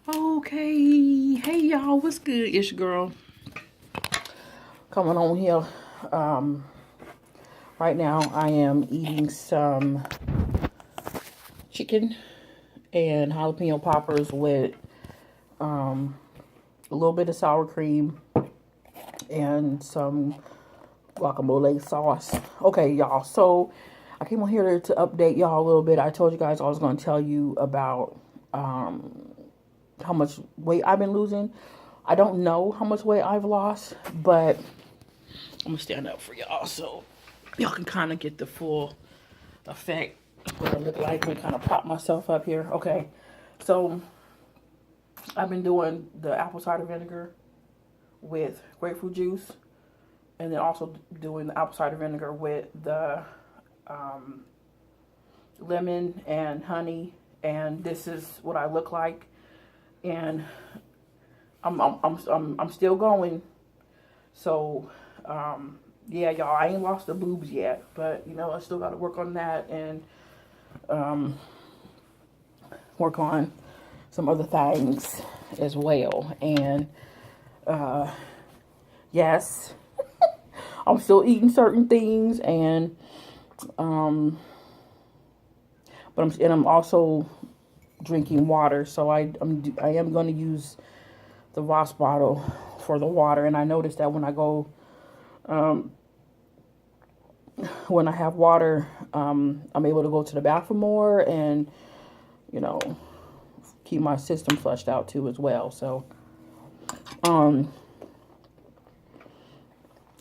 Okay, hey y'all, what's good? It's your girl coming on here. Um, right now I am eating some chicken and jalapeno poppers with a little bit of sour cream and some guacamole sauce. Okay, y'all. So I came on here to update y'all a little bit. I told you guys I was going to tell you about how much weight I've been losing. I don't know how much weight I've lost, but I'm gonna stand up for y'all so y'all can kind of get the full effect of what I look like. I'm gonna kind of prop myself up here. Okay, so I've been doing the apple cider vinegar with grapefruit juice, and then also doing the apple cider vinegar with the lemon and honey. And this is what I look like, and I'm still going. So, yeah, y'all, I ain't lost the boobs yet, but you know, I still got to work on that and work on some other things as well. And yes, I'm still eating certain things, and I'm also drinking water. So I am going to use the Voss bottle for the water. And I noticed that when I go when I have water, I'm able to go to the bathroom more and, you know, keep my system flushed out too as well. So, I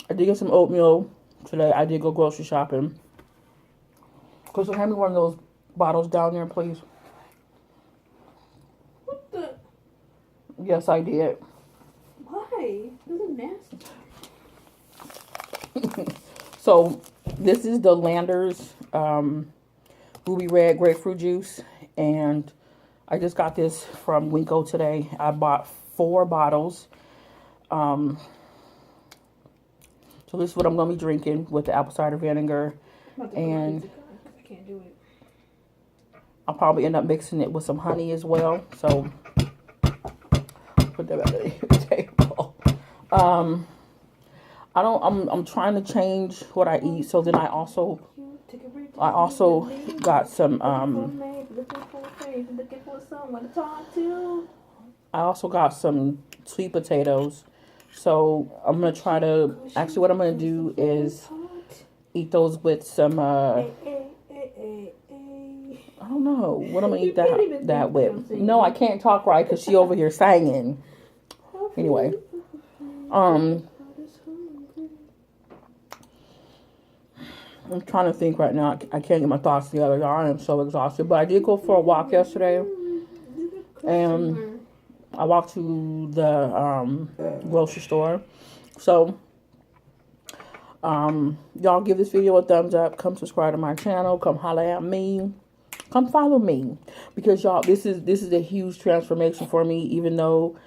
did get some oatmeal today. I did go grocery shopping. Could you hand me one of those bottles down there, please? What the? Yes, I did. Why? This is nasty. So, this is the Landers Ruby Red Grapefruit Juice. And I just got this from Winco today. I bought 4 bottles. So this is what I'm going to be drinking with the apple cider vinegar. And I can't do it. I'll probably end up mixing it with some honey as well. So put that at the table. I'm trying to change what I eat. So then I also got some I also got some sweet potatoes. So I'm going to try to, actually what I'm going to do is eat those with some, I don't know, what I'm going to eat that with. No, I can't talk right because she over here singing. Anyway, I'm trying to think right now. I can't get my thoughts together. I am so exhausted. But I did go for a walk yesterday. And I walked to the grocery store. So, y'all give this video a thumbs up. Come subscribe to my channel. Come holler at me. Come follow me. Because y'all, this is a huge transformation for me. Even though,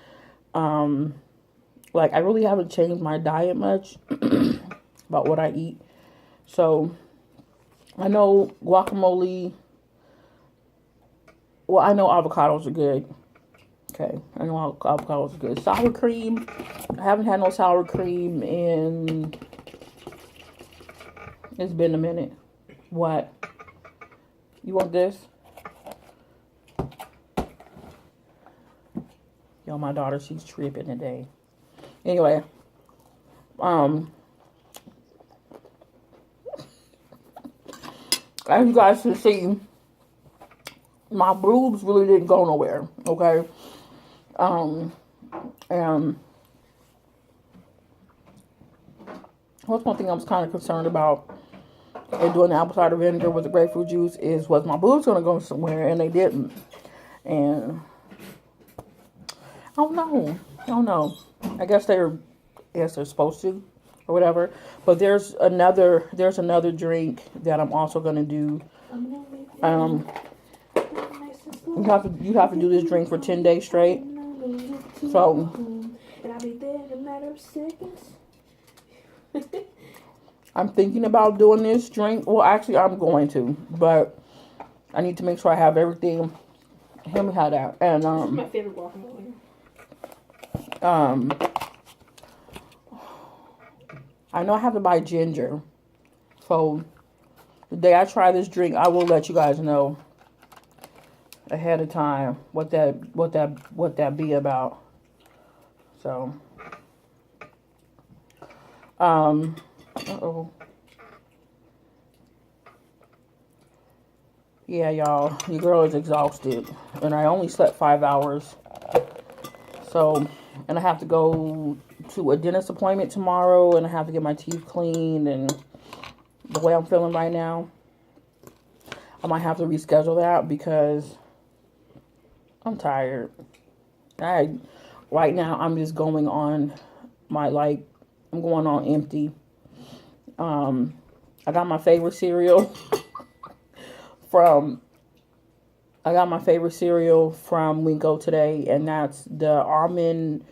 like, I really haven't changed my diet much about what I eat. So, I know guacamole. Well, I know avocados are good. Okay, I know avocados are good. Sour cream. I haven't had no sour cream in... It's been a minute. What? You want this? Yo, my daughter, she's tripping today. Anyway, as you guys can see, my boobs really didn't go nowhere, okay? And what's one thing I was kind of concerned about in doing the apple cider vinegar with the grapefruit juice was my boobs going to go somewhere, and they didn't. And I don't know. I guess they're supposed to, or whatever. But there's another drink that I'm also going to do. You have to do this drink for 10 days straight. So, and I'll be there in a matter of seconds. I'm thinking about doing this drink. Well, actually, I'm going to, but I need to make sure I have everything Let me have that. And This is my favorite guacamole. I know I have to buy ginger. So the day I try this drink, I will let you guys know ahead of time what that be about. So uh-oh. Yeah, y'all, your girl is exhausted, and I only slept 5 hours. So, and I have to go to a dentist appointment tomorrow, and I have to get my teeth cleaned, and the way I'm feeling right now, I might have to reschedule that because I'm tired. Right now, I'm just going on I'm going on empty. I got my favorite cereal from Winko today, and that's the almond.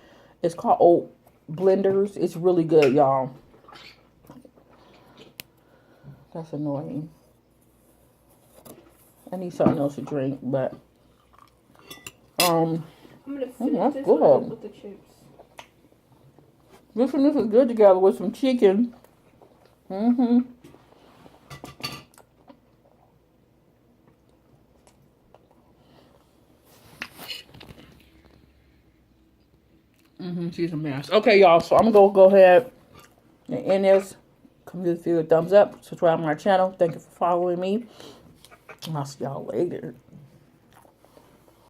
It's called Oat Blenders. It's really good, y'all. That's annoying. I need something else to drink, but I'm gonna finish this good. with the chips. This is good together with some chicken. She's a mess. Okay, y'all. So I'm gonna go ahead and end this. Come give a thumbs up. Subscribe to my channel. Thank you for following me. I'll see y'all later.